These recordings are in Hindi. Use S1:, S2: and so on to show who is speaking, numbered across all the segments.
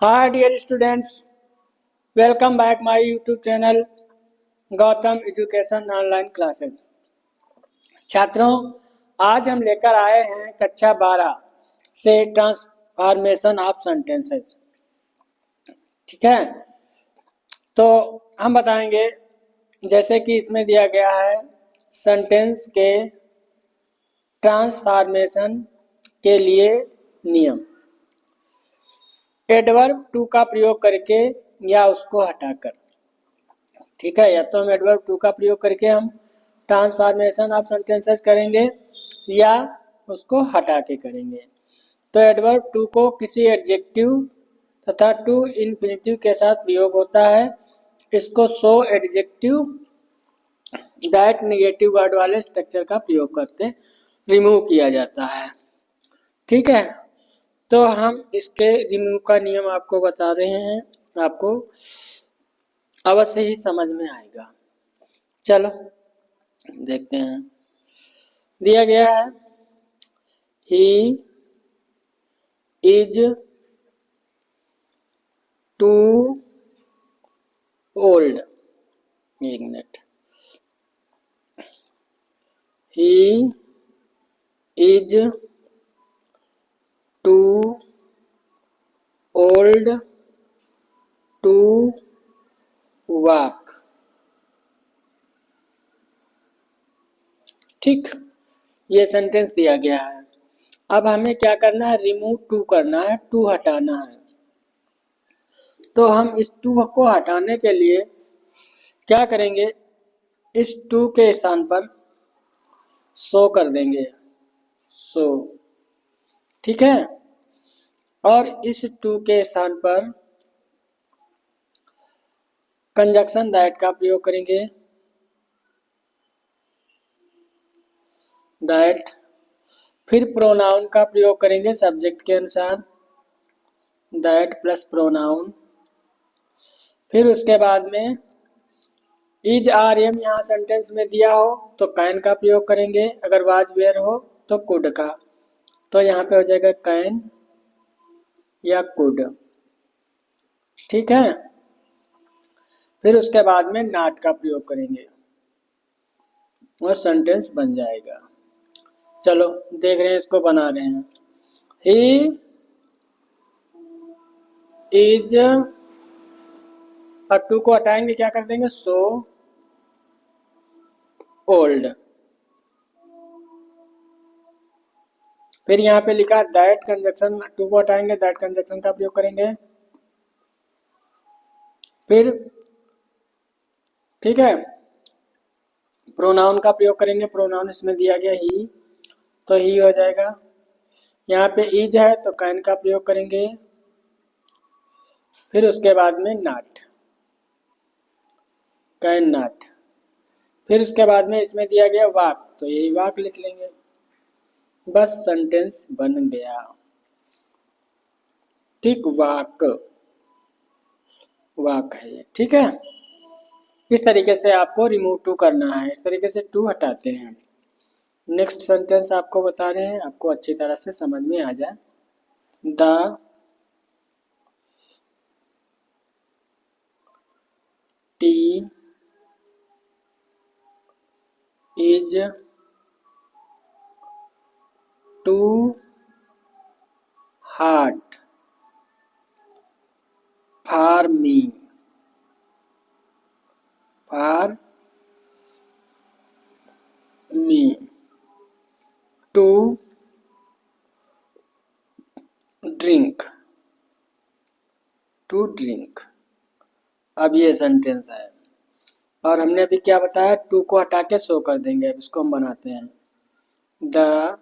S1: Hi dear students, welcome back my YouTube channel Gautam education online classes. छात्रों, आज हम लेकर आए हैं कक्षा 12 से ट्रांसफॉर्मेशन ऑफ सेंटेंसेस। ठीक है, तो हम बताएंगे जैसे कि इसमें दिया गया है सेंटेंस के ट्रांसफॉर्मेशन के लिए नियम। एडवर्ब टू का प्रयोग करके या उसको हटाकर। ठीक है, या तो हम एडवर्ब टू का प्रयोग करके हम ट्रांसफॉर्मेशन ऑफ सेंटेंसेस करेंगे या उसको हटा के करेंगे। तो एडवर्ब टू को किसी एडजेक्टिव तथा टू इन्फिनेटिव के साथ प्रयोग होता है। इसको सो एडजेक्टिव दैट नेगेटिव वर्ड वाले स्ट्रक्चर का प्रयोग करते रिमूव किया जाता है। ठीक है, तो हम इसके रिमूव का नियम आपको बता रहे हैं, आपको अवश्य ही समझ में आएगा। चलो देखते हैं। दिया गया है ही इज टू ओल्ड। एक मिनट। He is too old to walk. ठीक, ये सेंटेंस दिया गया है। अब हमें क्या करना है, रिमूव टू करना है, टू हटाना है। तो हम इस टू को हटाने के लिए क्या करेंगे, इस टू के स्थान पर सो कर देंगे, सो। ठीक है, और इस टू के स्थान पर कंजक्शन दैट का प्रयोग करेंगे, दैट। फिर प्रोनाउन का प्रयोग करेंगे सब्जेक्ट के अनुसार, दैट प्लस प्रोनाउन। फिर उसके बाद में इज आर एम यहाँ सेंटेंस में दिया हो तो कैन का प्रयोग करेंगे, अगर वाज वेयर हो तो कुड का। तो यहाँ पे हो जाएगा कैन या कुड। ठीक है, फिर उसके बाद में नॉट का प्रयोग करेंगे और सेंटेंस बन जाएगा। चलो देख रहे हैं, इसको बना रहे हैं। ही इज, और टू को हटाएंगे, क्या कर देंगे, सो ओल्ड। फिर यहाँ पे लिखा दैट कंजक्शन, टू को हटाएंगे, दैट कंजक्शन का प्रयोग करेंगे। फिर ठीक है, प्रोनाउन का प्रयोग करेंगे, प्रोनाउन इसमें दिया गया ही, तो ही हो जाएगा। यहाँ पे इज है तो कैन का प्रयोग करेंगे। फिर उसके बाद में नॉट, कैन नॉट। फिर उसके बाद में इसमें दिया गया वाक, तो यही वाक लिख लेंगे, बस सेंटेंस बन गया। ठीक, वाक, वाक है ये। ठीक है, इस तरीके से आपको रिमूव टू करना है, इस तरीके से टू हटाते हैं। नेक्स्ट सेंटेंस आपको बता रहे हैं, आपको अच्छी तरह से समझ में आ जाए। The tea is too hard for me, for me to drink, to drink. अब ये सेंटेंस है, और हमने अभी क्या बताया, टू को हटा के सो कर देंगे। अब इसको हम बनाते हैं। The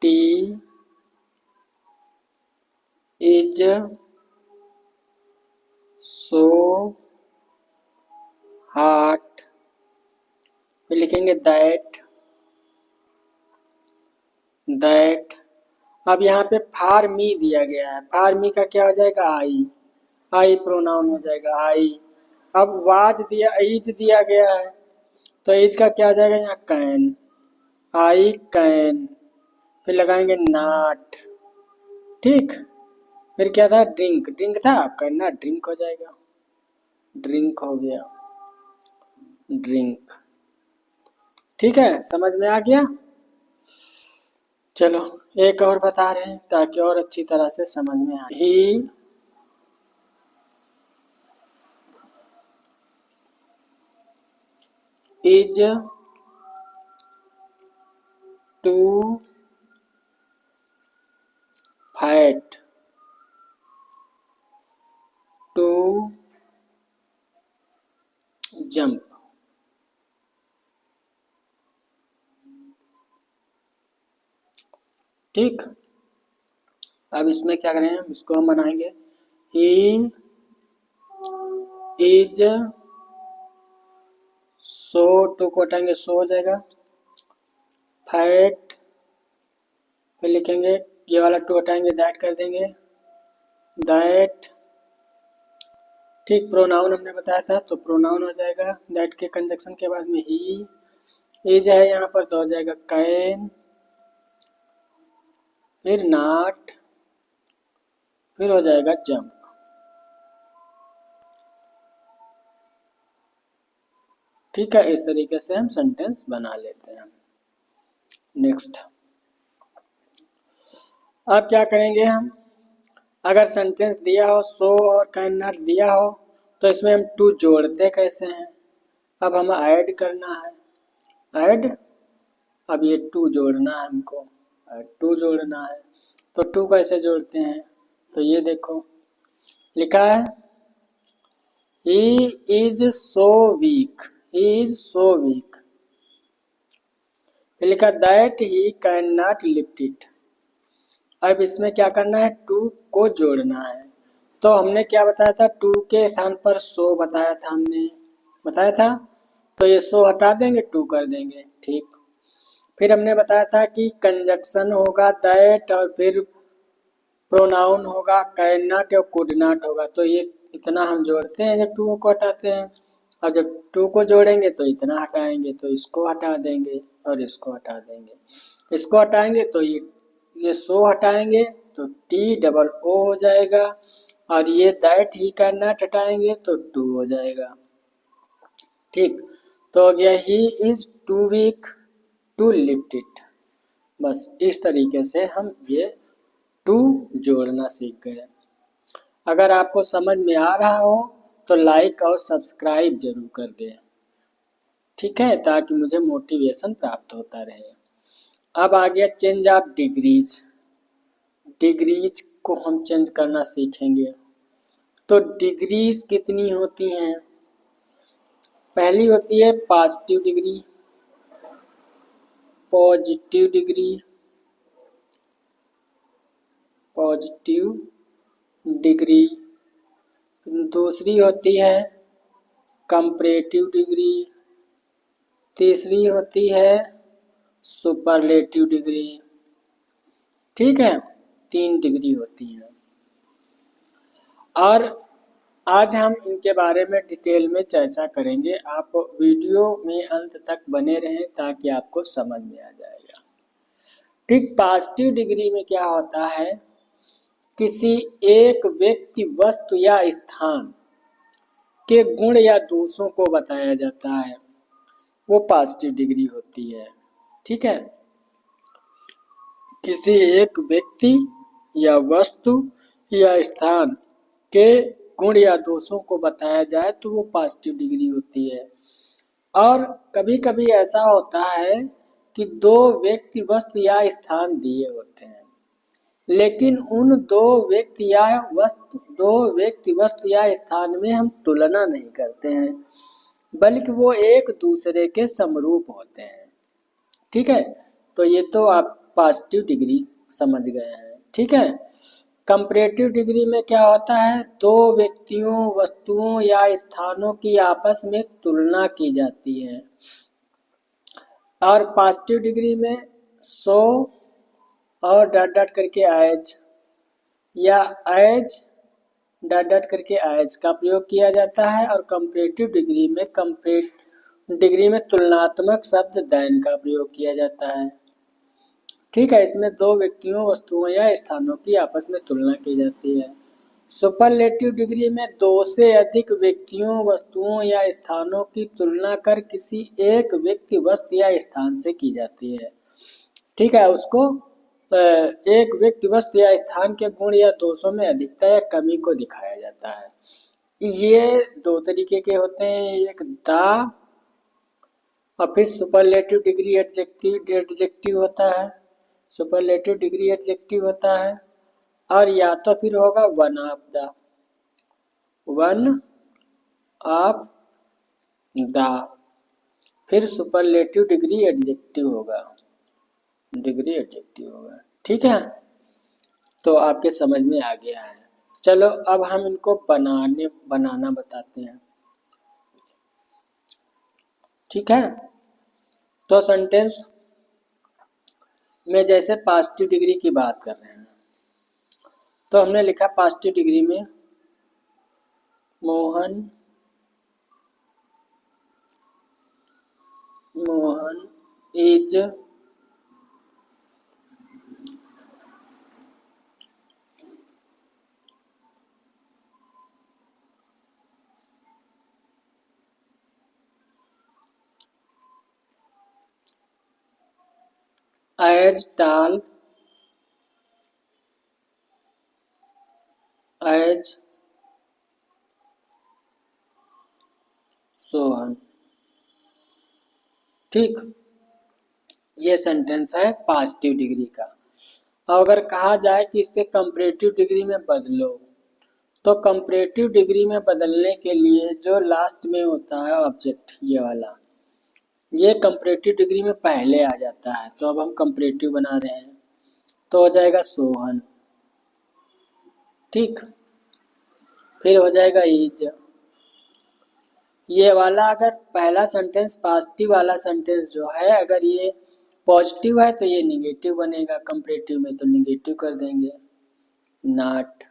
S1: tea is so hot, फिर लिखेंगे दैट, दैट। अब यहाँ पे फॉर मी दिया गया है, फॉर मी का क्या हो जाएगा, आई, आई प्रोनाउन हो जाएगा, आई। अब वाज दिया, इज दिया गया है, तो इज का क्या हो जाएगा यहाँ, कैन, आई कैन। फिर लगाएंगे नॉट। ठीक, फिर क्या था, ड्रिंक, ड्रिंक था, करना ड्रिंक हो जाएगा, ड्रिंक हो गया, ड्रिंक। ठीक है, समझ में आ गया। चलो एक और बता रहे हैं ताकि और अच्छी तरह से समझ में आए। He is too fat to jump. ठीक, अब इसमें क्या करें, हम इसको हम बनाएंगे, ही इज सो, टू को हटाएंगे सो हो जाएगा, फैट, फिर लिखेंगे ये वाला टू हटाएंगे दैट कर देंगे, दैट। ठीक, प्रोनाउन हमने बताया था तो प्रोनाउन हो जाएगा, दैट के कंजक्शन के बाद में ही, इज है यहाँ पर तो हो जाएगा कैन, फिर नॉट, फिर हो जाएगा जंप। ठीक है, इस तरीके से हम सेंटेंस बना लेते हैं। नेक्स्ट, अब क्या करेंगे हम, अगर सेंटेंस दिया हो सो और कैन नॉट दिया हो तो इसमें हम टू जोड़ते कैसे हैं। अब हमें ऐड करना है, ऐड, अब ये टू जोड़ना है हमको, टू जोड़ना है तो टू कैसे जोड़ते हैं, तो ये देखो लिखा है he is so weak, he is so weak, फिर लिखा that he can not lift it. अब इसमें क्या करना है, टू को जोड़ना है, तो हमने क्या बताया था, टू के स्थान पर सो बताया था, हमने बताया था, तो ये सो हटा देंगे टू कर देंगे। ठीक, फिर हमने बताया था कि कंजक्शन होगा दैट और फिर प्रोनाउन होगा कैन नॉट और कुड नॉट होगा, तो ये इतना हम जोड़ते हैं जब टू को हटाते हैं, और जब टू को जोड़ेंगे तो इतना हटाएंगे, तो इसको हटा देंगे और इसको हटा देंगे, इसको हटाएंगे तो ये सो हटाएंगे तो टी डबल ओ हो जाएगा, और ये दैट ही कैन नॉट हटाएंगे तो टू हो जाएगा। ठीक, तो हो गया he is too weak to lift it. बस इस तरीके से हम ये टू जोड़ना सीख गए। अगर आपको समझ में आ रहा हो तो लाइक और सब्सक्राइब जरूर कर दें, ठीक है, ताकि मुझे मोटिवेशन प्राप्त होता रहे। अब आ गया चेंज ऑफ डिग्रीज, डिग्रीज को हम चेंज करना सीखेंगे। तो डिग्रीज कितनी होती हैं, पहली होती है positive degree, positive degree, positive degree, दूसरी होती है कंपैरेटिव डिग्री, तीसरी होती है सुपरलेटिव डिग्री। ठीक है, 3 डिग्री होती है, और आज हम इनके बारे में डिटेल में चर्चा करेंगे। आप वीडियो में अंत तक बने रहें ताकि आपको समझ में आ जाएगा। ठीक, पॉजिटिव डिग्री में क्या होता है, किसी एक व्यक्ति, वस्तु या स्थान के गुण या दोषों को बताया जाता है, वो पॉजिटिव डिग्री होती है। ठीक है, किसी एक व्यक्ति या वस्तु या स्थान के गुण या दोषों को बताया जाए तो वो पॉजिटिव डिग्री होती है। और कभी कभी ऐसा होता है कि 2 व्यक्ति, वस्तु या स्थान दिए होते हैं, लेकिन उन 2 व्यक्ति वस्तु या स्थान में हम तुलना नहीं करते हैं, बल्कि वो एक दूसरे के समरूप होते हैं। ठीक है, तो ये तो आप पॉजिटिव डिग्री समझ गए हैं। ठीक है, कंपैरेटिव डिग्री में क्या होता है, 2 व्यक्तियों, वस्तुओं या स्थानों की आपस में तुलना की जाती है, और पॉजिटिव डिग्री में सो और डॉट डॉट करके एज या एज डॉट डॉट करके एज का प्रयोग किया जाता है, और कंपैरेटिव डिग्री में तुलनात्मक शब्द देन का प्रयोग किया जाता है। ठीक है, इसमें दो व्यक्तियों, वस्तुओं या स्थानों की आपस में तुलना की जाती है। सुपरलेटिव डिग्री में दो से अधिक व्यक्तियों, वस्तुओं या स्थानों की तुलना कर किसी एक व्यक्ति, वस्तु या स्थान से की जाती है। ठीक है, उसको एक व्यक्ति, वस्तु या स्थान के गुण या दोषों में अधिकता या कमी को दिखाया जाता है। ये दो तरीके के होते हैं, एक द और फिर सुपरलेटिव डिग्री एडजेक्टिव होता है, सुपरलेटिव डिग्री एडजेक्टिव होता है, और या तो फिर होगा वन ऑफ द, फिर सुपरलेटिव डिग्री एडजेक्टिव होगा, ठीक है। तो आपके समझ में आ गया है। चलो अब हम इनको बनाना बताते हैं। ठीक है, तो सेंटेंस में जैसे पॉजिटिव डिग्री की बात कर रहे हैं, तो हमने लिखा पॉजिटिव डिग्री में Mohan is as tall as Sohan. ठीक, ये सेंटेंस है पॉजिटिव डिग्री का। अब अगर कहा जाए कि इससे कंपैरेटिव डिग्री में बदलो, तो कंपैरेटिव डिग्री में बदलने के लिए जो लास्ट में होता है ऑब्जेक्ट, ये वाला, ये कंपैरेटिव डिग्री में पहले आ जाता है। तो अब हम कंपैरेटिव बना रहे हैं, तो हो जाएगा सोहन। ठीक, फिर हो जाएगा इज। ये वाला अगर पहला सेंटेंस पॉजिटिव वाला सेंटेंस जो है, अगर ये पॉजिटिव है तो ये निगेटिव बनेगा, कंपैरेटिव में तो निगेटिव कर देंगे, नॉट।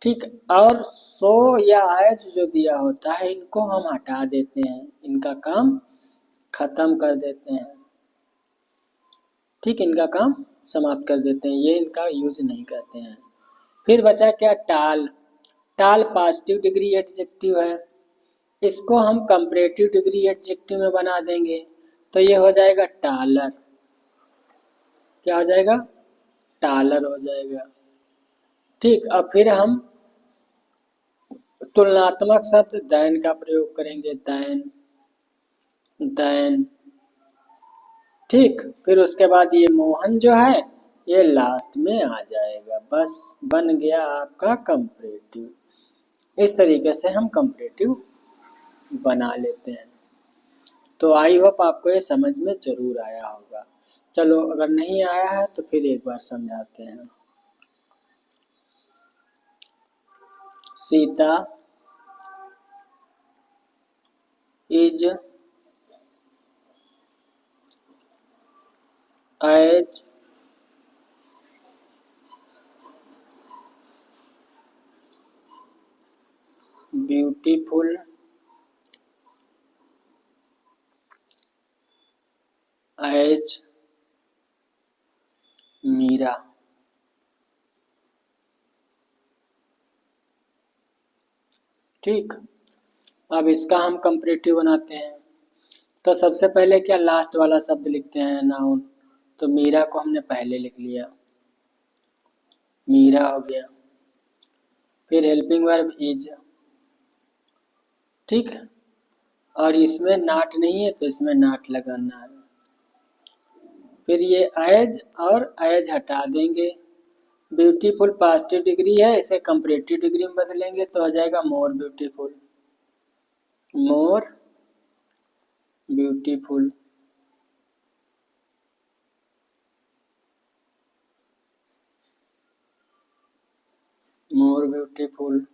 S1: ठीक, और सो या एज जो दिया होता है, इनको हम हटा देते हैं, इनका काम खत्म कर देते हैं। ठीक, इनका काम समाप्त कर देते हैं, ये इनका यूज नहीं करते हैं। फिर बचा क्या, टाल। टाल पॉजिटिव डिग्री एडजेक्टिव है, इसको हम कंपैरेटिव डिग्री एडजेक्टिव में बना देंगे, तो ये हो जाएगा टालर। क्या हो जाएगा, टालर हो जाएगा। ठीक, अब फिर हम तुलनात्मक शब्द दैन का प्रयोग करेंगे, दैन। ठीक, फिर उसके बाद ये मोहन जो है ये लास्ट में आ जाएगा, बस बन गया आपका कंपैरेटिव। इस तरीके से हम कंपैरेटिव बना लेते हैं। तो आई होप आपको ये समझ में जरूर आया होगा। चलो अगर नहीं आया है तो फिर एक बार समझाते हैं। Sita is as beautiful as Meera. ठीक, अब इसका हम कंपैरेटिव बनाते हैं। तो सबसे पहले क्या, लास्ट वाला शब्द लिखते हैं, नाउन। तो मीरा को हमने पहले लिख लिया, मीरा हो गया। फिर हेल्पिंग वर्ब इज। ठीक, और इसमें नाट नहीं है तो इसमें नाट लगाना है। फिर ये एज और एज हटा देंगे। ब्यूटीफुल पॉजिटिव डिग्री है, इसे कंपैरेटिव डिग्री में बदलेंगे तो हो जाएगा more beautiful, more beautiful. More beautiful.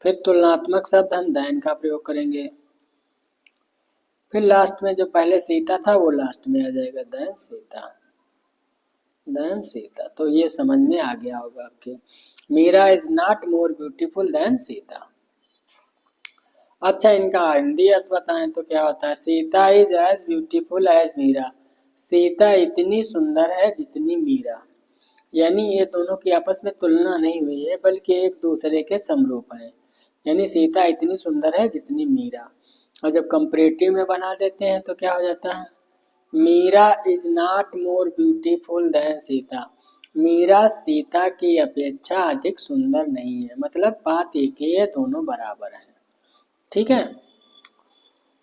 S1: फिर तुलनात्मक शब्द हम दैन का प्रयोग करेंगे। फिर लास्ट में जो पहले सीता था वो लास्ट में आ जाएगा, दैन सीता, दैन सीता। तो ये समझ में आ गया होगा आपके, Meera is not more beautiful than Sita. अच्छा, इनका हिंदी अर्थ बताएं तो क्या होता है, Sita is as beautiful as Meera. Sita इतनी सुंदर है जितनी मीरा। यानी ये दोनों की आपस में तुलना नहीं हुई है बल्कि एक दूसरे के समरूप है। यानी सीता इतनी सुंदर है जितनी मीरा। और जब कंपैरेटिव में बना देते हैं तो क्या हो जाता है, Meera is not more beautiful than Sita. Meera Sita की अपेक्षा अधिक सुंदर नहीं है। मतलब बात एक ही है, दोनों बराबर हैं। ठीक है,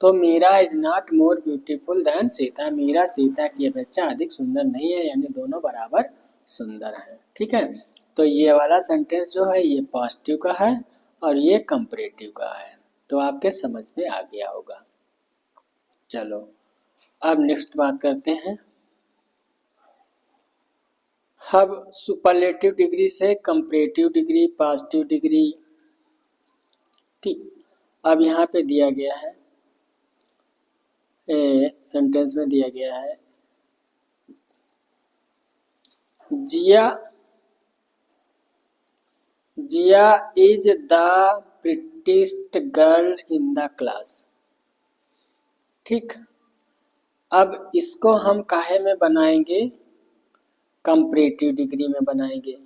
S1: तो Meera is not more beautiful than Sita. Meera Sita की अपेक्षा अधिक सुंदर नहीं है, यानी दोनों बराबर सुंदर हैं। ठीक है, तो ये वाला सेंटेंस जो है ये पॉजिटिव का है और ये कंपैरेटिव का है। तो आपके समझ में आ गया होगा। चलो अब नेक्स्ट बात करते हैं। अब सुपरलेटिव डिग्री से कंपैरेटिव डिग्री, पॉजिटिव डिग्री। ठीक, अब यहाँ पे दिया गया है, सेंटेंस में दिया गया है, Jiya is the prettiest girl in the class. ठीक, अब इसको हम काहे में बनाएंगे, कंपैरेटिव डिग्री में बनाएंगे।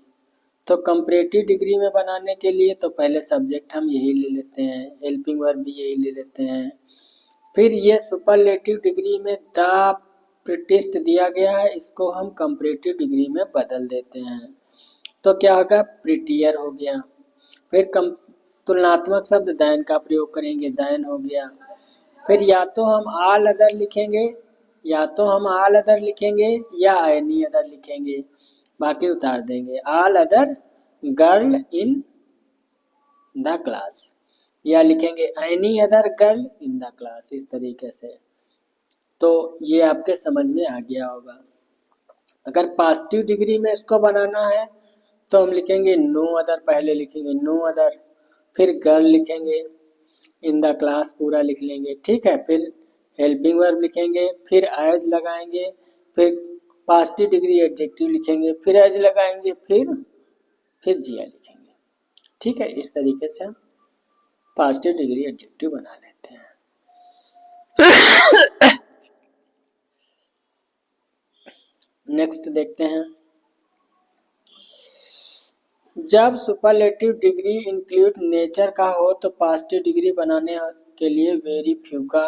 S1: तो कंपैरेटिव डिग्री में बनाने के लिए तो पहले सब्जेक्ट हम यही ले लेते हैं, हेल्पिंग वर्ब भी यही ले लेते हैं। फिर ये सुपरलेटिव डिग्री में द प्रिटिस्ट दिया गया है, इसको हम कंपैरेटिव डिग्री में बदल देते हैं। तो क्या होगा, प्रिटियर हो गया। फिर तुलनात्मक शब्द दैन का प्रयोग करेंगे, दैन हो गया। फिर या तो हम ऑल अदर लिखेंगे, या तो हम ऑल अदर लिखेंगे या एनी अदर लिखेंगे, बाकी उतार देंगे। All other girl in the class, या लिखेंगे any other girl in the class, इस तरीके से। तो ये आपके समझ में आ गया होगा। अगर पॉजिटिव डिग्री में इसको बनाना है तो हम लिखेंगे नो अदर, पहले लिखेंगे नो अदर, फिर गर्ल लिखेंगे, इन द क्लास पूरा लिख लेंगे। ठीक है, फिर हेल्पिंग वर्ब लिखेंगे, फिर एज लगाएंगे, फिर पॉजिटिव डिग्री एडजेक्टिव लिखेंगे, फिर एज लगाएंगे, फिर जिया लिखेंगे। ठीक है, इस तरीके से हम पॉजिटिव डिग्री एडजेक्टिव बना लेते हैं। नेक्स्ट देखते हैं। जब सुपरलेटिव डिग्री इंक्लूड नेचर का हो तो पॉजिटिव डिग्री बनाने के लिए वेरी फ्यू का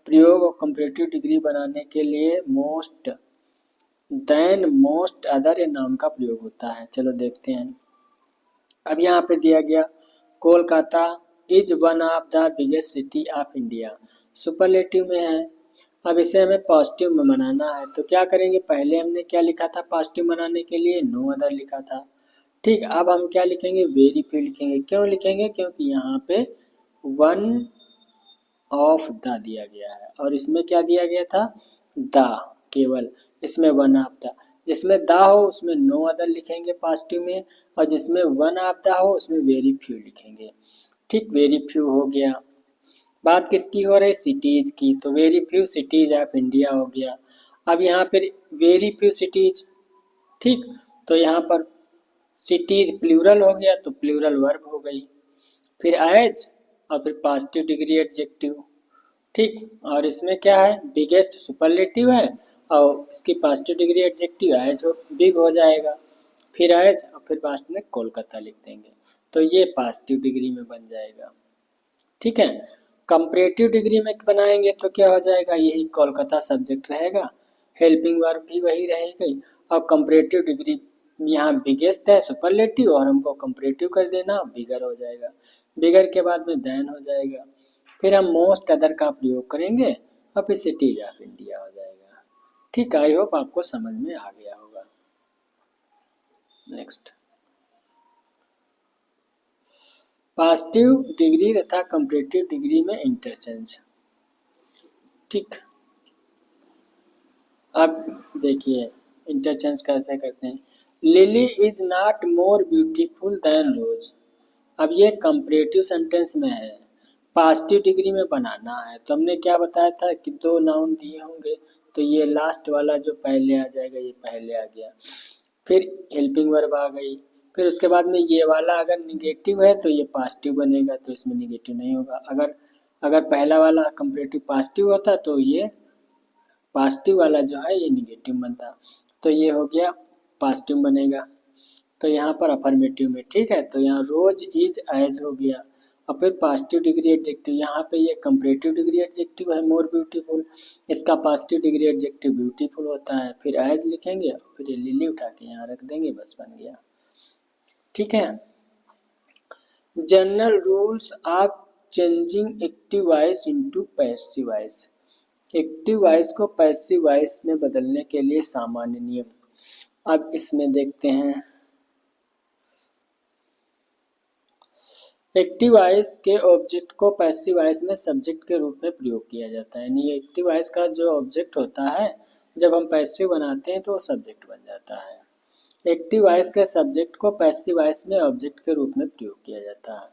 S1: प्रयोग और कंपैरेटिव डिग्री बनाने के लिए most, than, most, other, noun का प्रयोग होता है। चलो देखते हैं। अब यहाँ पे दिया गया Kolkata is one of the biggest city of India, superlative में है। अब इसे हमें पॉजिटिव में बनाना है तो क्या करेंगे, पहले हमने क्या लिखा था पॉजिटिव बनाने के लिए, नो अदर लिखा था। ठीक, अब हम क्या लिखेंगे, वेरी फ्यू लिखेंगे। क्यों लिखेंगे, क्योंकि यहाँ पे वन ऑफ द दिया गया है और इसमें क्या दिया गया था, द, केवल इसमें वन ऑफ द। जिसमें द हो उसमें नो अदर लिखेंगे पॉजिटिव में, और जिसमें वन ऑफ द हो उसमें वेरी फ्यू लिखेंगे। ठीक, वेरी फ्यू हो गया। बात किसकी हो रही, सिटीज की, तो very few cities of India हो गया। अब यहाँ पर वेरी फ्यू सिटीज, ठीक, तो यहाँ पर सिटीज प्लूरल हो गया तो प्लूरल वर्ब हो गई, फिर एज और फिर पॉजिटिव डिग्री एडजेक्टिव। ठीक, और इसमें क्या है, बिगेस्ट सुपरलेटिव है और इसकी पॉजिटिव डिग्री एडजेक्टिव एज हो, बिग हो जाएगा, फिर एज और फिर पास्ट में कोलकाता लिख देंगे, तो ये पॉजिटिव डिग्री में बन जाएगा। ठीक है, कंपैरेटिव डिग्री में बनाएंगे तो क्या हो जाएगा, यही कोलकाता सब्जेक्ट रहेगा, हेल्पिंग वर्ब भी वही रहेगी, और कंपैरेटिव डिग्री यहाँ बिगेस्ट है सुपरलेटिव और हमको कंपैरेटिव कर देना, बिगर हो जाएगा, बिगर के बाद में देन हो जाएगा, फिर हम मोस्ट अदर का प्रयोग करेंगे और फिर सिटीज ऑफ इंडिया हो जाएगा। ठीक, आई होप आपको समझ में आ गया होगा। नेक्स्ट, पॉजिटिव डिग्री तथा कंपैरेटिव डिग्री में इंटरचेंज। ठीक, अब देखिए इंटरचेंज कैसे करते हैं। Lily is not more beautiful than rose. अब ये कंपैरेटिव सेंटेंस में है, पॉजिटिव डिग्री में बनाना है, तो हमने क्या बताया था कि दो नाउन दिए होंगे, तो ये लास्ट वाला जो पहले आ जाएगा ये पहले आ गया, फिर हेल्पिंग वर्ब आ गई, फिर उसके बाद में ये वाला अगर निगेटिव है तो ये पॉजिटिव बनेगा, तो इसमें निगेटिव नहीं होगा। अगर पहला वाला कंपैरेटिव पॉजिटिव होता तो ये पॉजिटिव वाला जो है ये निगेटिव बनता, तो ये हो गया पॉजिटिव बनेगा। तो यहाँ पर अफर्मेटिव में, ठीक है, तो यहाँ रोज इज एज हो गया। और फिर पॉजिटिव डिग्री एडजेक्टिव, यहाँ पे ये कंपैरेटिव डिग्री एडजेक्टिव है मोर ब्यूटीफुल, इसका पॉजिटिव डिग्री एडजेक्टिव ब्यूटीफुल होता है। फिर एज लिखेंगे, फिर ये लिली उठा के यहाँ रख देंगे, बस बन गया। ठीक है, general rules of changing active voice into passive voice, active voice को पैसिव वॉइस में बदलने के लिए सामान्य नियम। अब इसमें देखते हैं, एक्टिव वॉइस के ऑब्जेक्ट को पैसिव वॉइस में सब्जेक्ट के रूप में प्रयोग किया जाता है। यानी एक्टिव वॉइस का जो ऑब्जेक्ट होता है जब हम पैसिव बनाते हैं तो वो सब्जेक्ट बन जाता है। एक्टिव वॉइस के सब्जेक्ट को पैसिव वॉइस में ऑब्जेक्ट के रूप में प्रयोग किया जाता है,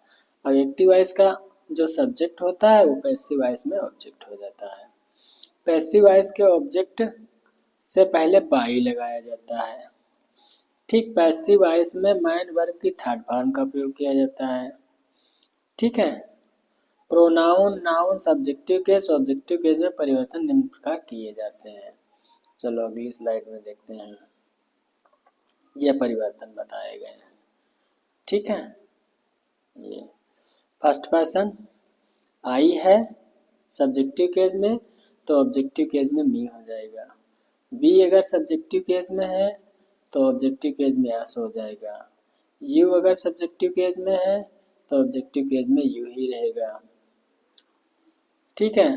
S1: और एक्टिव वॉइस का जो सब्जेक्ट होता है वो पैसिव वॉइस में ऑब्जेक्ट हो जाता है। पैसिव वॉइस के ऑब्जेक्ट से पहले बाई लगाया जाता है। ठीक, पैसिव वॉइस में मैन वर्ब की थर्ड फॉर्म का प्रयोग किया जाता है। ठीक है, pronoun, noun, subjective case, objective case में परिवर्तन निम्न प्रकार किए जाते हैं। चलो अगली स्लाइड में देखते हैं, ये परिवर्तन बताए गए हैं। ठीक है, ये फर्स्ट पर्सन आई है सब्जेक्टिव केस में, तो ऑब्जेक्टिव केस में मी हो जाएगा। बी अगर सब्जेक्टिव केस में है तो ऑब्जेक्टिव केस में एस हो जाएगा। यू अगर सब्जेक्टिव केस में है तो ऑब्जेक्टिव केस में यू ही रहेगा। ठीक है,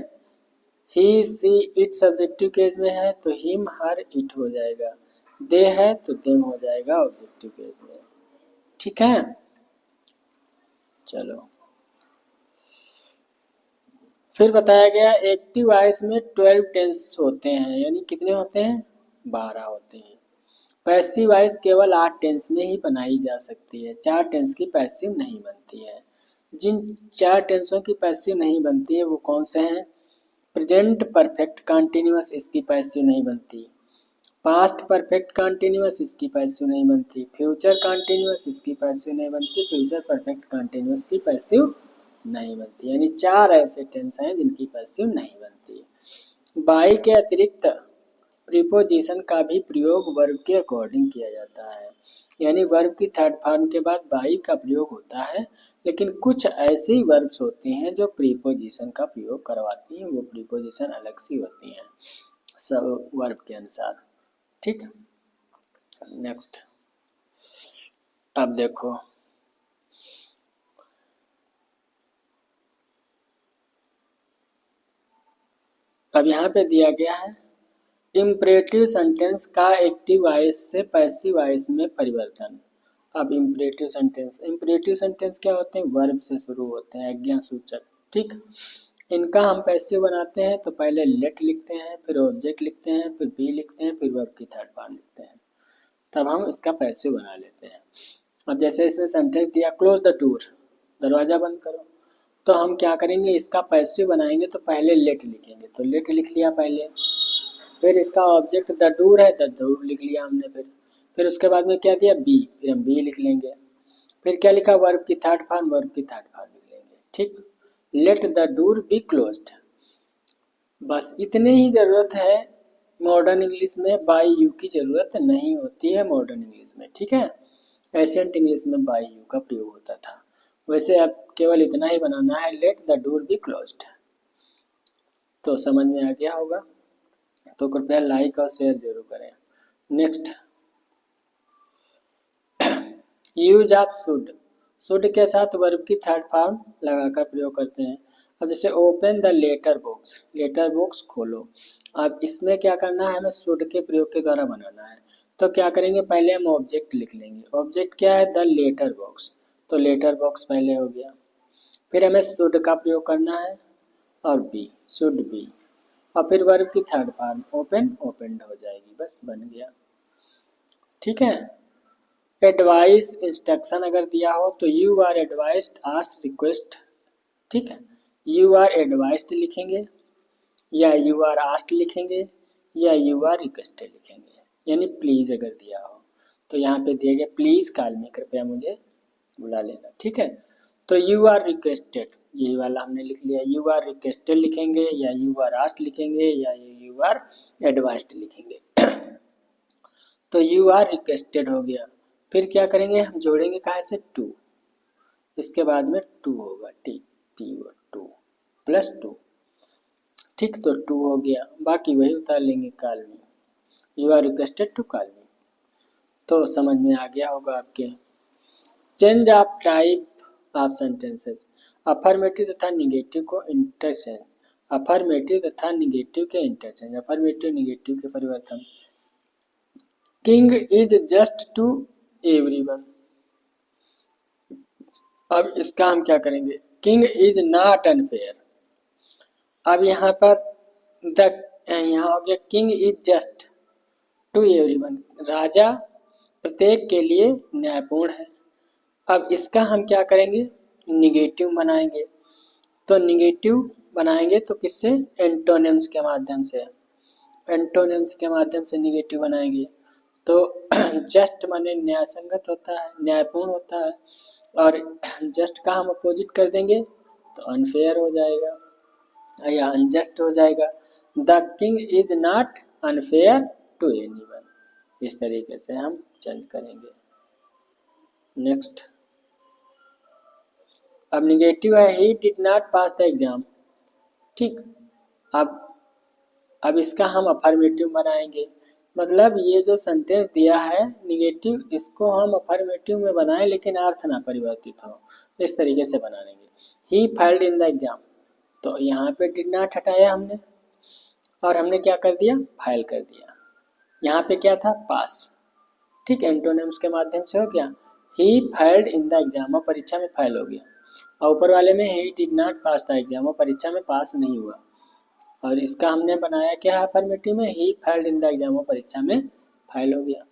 S1: ही, सी, इट सब्जेक्टिव केस में है तो हिम, हर, इट हो जाएगा। दे है तो देम हो जाएगा ऑब्जेक्टिव केस में। ठीक है, चलो फिर बताया गया एक्टिव वॉइस में 12 टेंस होते हैं, यानी कितने होते हैं, 12 होते हैं। पैसिव वॉइस केवल 8 टेंस में ही बनाई जा सकती है, 4 टेंस की पैसिव नहीं बनती है। जिन 4 टेंसों की पैसिव नहीं बनती है वो कौन से हैं, प्रेजेंट परफेक्ट कंटिन्यूअस, इसकी पैसिव नहीं बनती। पास्ट परफेक्ट कंटिन्यूअस, इसकी पैसिव नहीं बनती। फ्यूचर कंटिन्यूअस, इसकी पैसिव नहीं बनती। फ्यूचर परफेक्ट कंटिन्यूअस की पैसिव नहीं बनती। यानी 4 ऐसे टेंस हैं जिनकी पैसिव नहीं बनती। बाई के अतिरिक्त प्रीपोजिशन का भी प्रयोग वर्ब के अकॉर्डिंग किया जाता है, यानी वर्ब की थर्ड फॉर्म के बाद बाई का प्रयोग होता है, लेकिन कुछ ऐसी वर्ब्स होती हैं जो प्रीपोजिशन का प्रयोग करवाती हैं, वो प्रीपोजिशन अलग सी होती हैं सब वर्ब के अनुसार। ठीक, नेक्स्ट अब देखो, अब यहाँ पे दिया गया है इम्परेटिव सेंटेंस का एक्टिव वॉइस से पैसिव वॉइस में परिवर्तन। अब इम्परेटिव सेंटेंस क्या होते हैं, वर्ब से शुरू होते हैं, आज्ञा सूचक। ठीक, इनका हम पैसिव बनाते हैं तो पहले लेट लिखते हैं, फिर ऑब्जेक्ट लिखते हैं, फिर बी लिखते हैं, फिर वर्ब की थर्ड फॉर्म लिखते हैं, तब हम इसका पैसिव बना लेते हैं। अब जैसे इसमें सेंटेंस दिया क्लोज द डोर, दरवाज़ा बंद करो, तो हम क्या करेंगे, इसका पैसिव बनाएंगे तो पहले लेट लिखेंगे, तो लेट लिख लिया पहले। फिर इसका ऑब्जेक्ट द डोर है, द डोर लिख लिया हमने। फिर उसके बाद में क्या दिया, बी, फिर हम बी लिख लेंगे। फिर क्या लिखा, वर्ब की थर्ड फॉर्म, वर्ब की थर्ड फॉर्म लिख लेंगे। ठीक, let the door be closed, बस इतनी ही ज़रूरत है। मॉडर्न इंग्लिश में बाई यू की ज़रूरत नहीं होती है मॉडर्न इंग्लिश में। ठीक है, एशियंट इंग्लिश में बाई यू का प्रयोग होता था। वैसे अब केवल इतना ही बनाना है, let the door be closed. तो समझ में आ गया होगा, तो कृपया लाइक और शेयर जरूर करें। नेक्स्ट, यूज ऑफ शुड के साथ वर्ब की थर्ड फॉर्म लगाकर प्रयोग करते हैं। अब जैसे ओपन द लेटर बॉक्स खोलो, अब इसमें क्या करना है, हमें शुड के प्रयोग के द्वारा बनाना है। तो क्या करेंगे, पहले हम ऑब्जेक्ट लिख लेंगे। ऑब्जेक्ट क्या है, द लेटर बॉक्स, तो लेटर बॉक्स पहले हो गया। फिर हमें शुड का प्रयोग करना है और बी, शुड बी, और फिर वर्ब की थर्ड फॉर्म ओपन, ओपनड हो जाएगी, बस बन गया। ठीक है, एडवाइस इंस्ट्रक्शन अगर दिया हो तो you are advised, ask, request. ठीक है, यू आर एडवाइस्ड लिखेंगे, या यू आर आस्क्ड लिखेंगे, या यू आर रिक्वेस्टेड लिखेंगे। यानी प्लीज़ अगर दिया हो तो यहाँ पे दिए गए प्लीज़ कॉल मी, कृपया मुझे बुला लेना। ठीक है, तो यू आर रिक्वेस्टेड, ये वाला हमने लिख लिया। यू आर रिक्वेस्टेड लिखेंगे या यू आर आस्क्ड लिखेंगे या यू आर एडवाइस्ड लिखेंगे। तो यू आर रिक्वेस्टेड हो गया। फिर क्या करेंगे, हम जोड़ेंगे कहाँ से, टू, इसके बाद में टू होगा, T T two plus two, ठीक। तो टू हो गया, बाकी वही उतार लेंगे कॉल में, you are requested to call me. तो समझ में आ गया होगा आपके। Change of type of sentences, affirmative तथा निगेटिव को इंटरचेंज, अफर्मेटिव तथा निगेटिव के इंटरचेंज, अफर्मेटिव निगेटिव के परिवर्तन। King is just to everyone, अब इसका हम क्या करेंगे, किंग इज नॉट अनफेयर। अब यहाँ पर यहाँ हो गया king is just to everyone, राजा प्रत्येक के लिए न्यायपूर्ण है। अब इसका हम क्या करेंगे, निगेटिव बनाएंगे। तो निगेटिव बनाएंगे तो किससे, एंटोनिम्स के माध्यम से, एंटोनिम्स के माध्यम से निगेटिव बनाएंगे। तो जस्ट माने न्याय संगत होता है, न्यायपूर्ण होता है, और जस्ट का हम अपोजिट कर देंगे तो अनफेयर हो जाएगा या अनजस्ट हो जाएगा। The king is not unfair to anyone, इस तरीके से हम चेंज करेंगे। नेक्स्ट, अब निगेटिव है, he did not pass the exam, ठीक। अब इसका हम अफर्मेटिव बनाएंगे, मतलब ये जो सेंटेंस दिया है निगेटिव, इसको हम अफर्मेटिव में बनाएं लेकिन अर्थ ना परिवर्तित हो, इस तरीके से बना लेंगे। He failed in the exam, तो यहाँ पे डिड नॉट हटाया हमने और हमने क्या कर दिया, फाइल कर दिया। यहाँ पे क्या था, पास, ठीक, एंटोनिम्स के माध्यम से हो गया। He failed in the exam, और परीक्षा में फेल हो गया। और ऊपर वाले में he did not pass the exam, और परीक्षा में पास नहीं हुआ। और इसका हमने बनाया क्या है अफर्मेटिव में, he failed in the exam, और परीक्षा में फेल हो गया,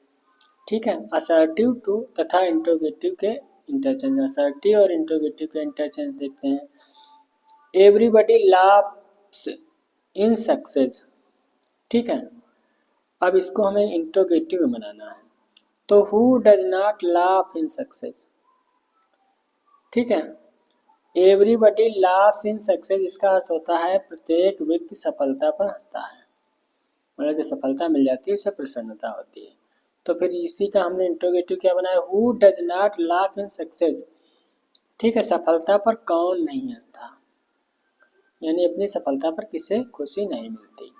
S1: ठीक है। असर्टिव टू तथा इंट्रोगेटिव के इंटरचेंज, असर्टिव और इंट्रोगेटिव के इंटरचेंज देखते हैं। एवरीबडी लाफ्स इन सक्सेस, ठीक है। अब इसको हमें इंट्रोगेटिव में बनाना है, तो who does not laugh in success, ठीक है। एवरीबडी लाफ्स इन सक्सेस, इसका अर्थ होता है प्रत्येक व्यक्ति सफलता पर हंसता है, मतलब जो सफलता मिल जाती है उसे प्रसन्नता होती है। तो फिर इसी का हमने इंट्रोगेटिव क्या बनाया, who does not laugh in success, ठीक है। सफलता पर कौन नहीं हंसता, यानी अपनी सफलता पर किसे खुशी नहीं मिलती।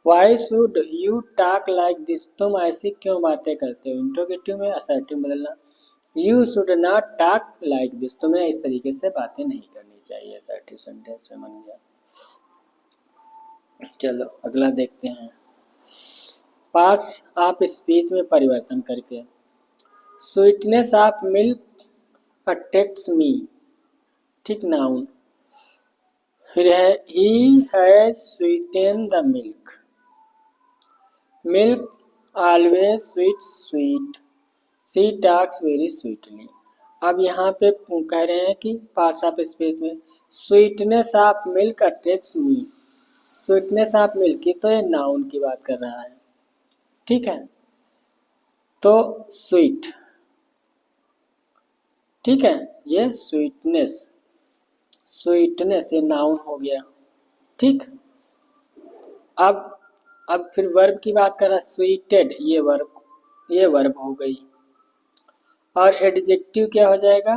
S1: Why should you talk like this, तुम ऐसी क्यों बातें करते हो, इंट्रोगेटिव में असर्टिव बदलना। You should not talk like this, तुम्हें इस तरीके से बातें नहीं करनी चाहिए, असर्टिव सेंटेंस में बन गया। चलो अगला देखते हैं, पार्ट्स ऑफ स्पीच में परिवर्तन करके। Sweetness of milk attracts me, ठीक, नाउन। फिर है he has sweeten the milk, milk always sweet, she talks very sweetly. अब यहाँ पे कह रहे हैं कि पार्ट्स ऑफ स्पीच में sweetness of milk attracts me, sweetness of milk की तो ये नाउन की बात कर रहा है, ठीक है। तो स्वीट, ठीक है, ये स्वीटनेस, स्वीटनेस ये नाउन हो गया, ठीक। अब फिर वर्ब की बात कर रहा, स्वीटेड ये वर्ब हो गई। और एडजेक्टिव क्या हो जाएगा,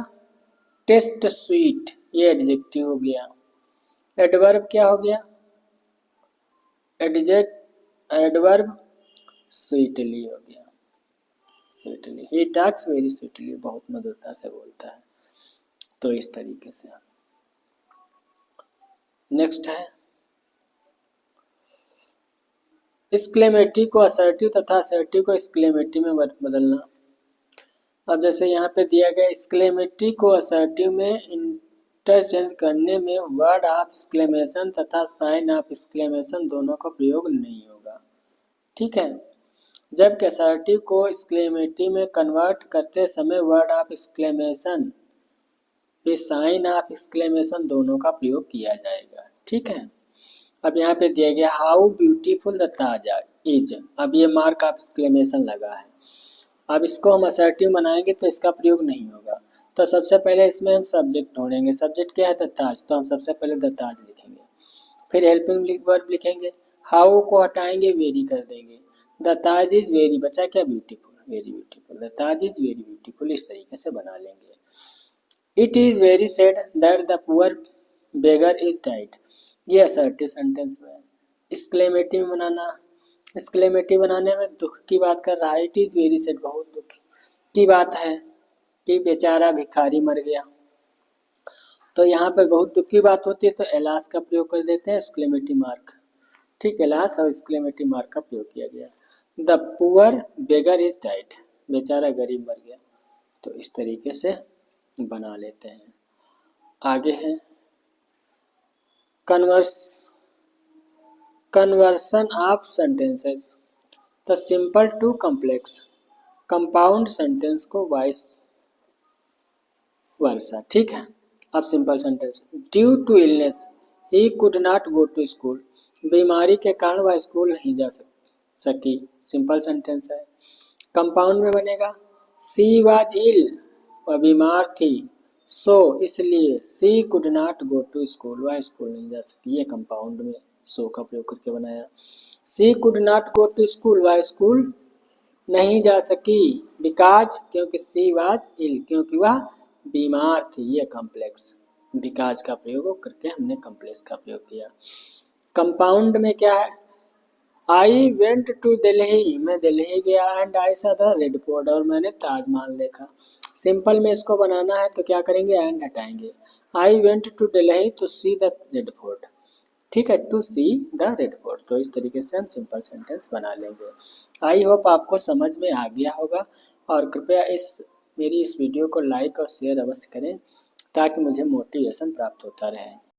S1: टेस्ट स्वीट, ये एडजेक्टिव हो गया। एडवर्ब क्या हो गया, एडवर्ब स्वीटली हो गया, sweetly, he talks very sweetly, बहुत मधुरता से बोलता है। तो इस तरीके से। नेक्स्ट है एक्सक्लेमेटरी को असर्टिव तथा असर्टिव को एक्सक्लेमेटरी में बदलना। अब जैसे यहाँ पे दिया गया, एक्सक्लेमेटरी को असर्टिव में इंटरचेंज करने में वर्ड ऑफ एक्सक्लेमेशन तथा साइन ऑफ एक्सक्लेमेशन दोनों का प्रयोग नहीं होगा, ठीक है। जबकि असर्टिव को एक्सक्लेमेटरी में कन्वर्ट करते समय वर्ड ऑफ एक्सक्लेमेशन पे साइन ऑफ एक्सक्लेमेशन दोनों का प्रयोग किया जाएगा, ठीक है। अब यहाँ पे दिया गया हाउ ब्यूटीफुल द ताजा इज, अब ये मार्क ऑफ एक्सक्लेमेशन लगा है। अब इसको हम असर्टिव बनाएंगे तो इसका प्रयोग नहीं होगा। तो सबसे पहले इसमें हम सब्जेक्ट ढूंढेंगे। सब्जेक्ट क्या है? द ताज, तो हम सबसे पहले द ताज लिखेंगे। फिर हेल्पिंग वर्ब लिखेंगे, हाउ को हटाएंगे, वेरी कर देंगे। द ताज इज वेरी, बचा क्या? Beautiful, very beautiful. The Taj is very beautiful, इस तरीके से बना लेंगे। It is very sad that the poor beggar is died, ये असर्टिव सेंटेंस में है। एक्सक्लेमेटिव बनाना, एक्सक्लेमेटिव बनाने में दुख की बात कर रहा है। इट इज वेरी सैड, बहुत दुख की बात है कि बेचारा भिखारी मर गया। तो यहाँ पर बहुत दुख की बात होती है तो एलास का प्रयोग कर देते हैं, एक्सक्लेमेटिव मार्क। ठीक, एलास और एक्सक्लेमेटिव मार्क का प्रयोग किया गया। The poor beggar is died, बेचारा गरीब मर गया। तो इस तरीके से बना लेते हैं। आगे है conversion of sentences, the simple to complex, compound sentence को वाइस वर्सा। ठीक है, अब simple sentence, due to illness he could not go to school, बीमारी के कारण वह स्कूल नहीं जा सकी, सिंपल सेंटेंस है। कंपाउंड में बनेगा, सी वाज इल, वह बीमार थी, सो इसलिए, she could not go to school, वह स्कूल नहीं जा सकी, ये कंपाउंड में सो का प्रयोग करके बनाया। She could not go to school, वह स्कूल नहीं जा सकी, बिकॉज, क्योंकि सी वाज इल, क्योंकि वह बीमार थी, ये कॉम्प्लेक्स, बिकॉज का प्रयोग करके हमने कॉम्प्लेक्स का प्रयोग किया। कंपाउंड में क्या है, आई वेंट टू दिल्ली, मैं दिल्ली गया, एंड आई सा द रेड फोर्ट, और मैंने ताजमहल देखा। सिंपल में इसको बनाना है तो क्या करेंगे, एंड हटाएंगे। I went to Delhi to see the Red Fort, ठीक है, to see the Red Fort. तो इस तरीके से हम सिंपल सेंटेंस बना लेंगे। आई होप आपको समझ में आ गया होगा, और कृपया मेरी इस वीडियो को लाइक और शेयर अवश्य करें ताकि मुझे मोटिवेशन प्राप्त होता रहे।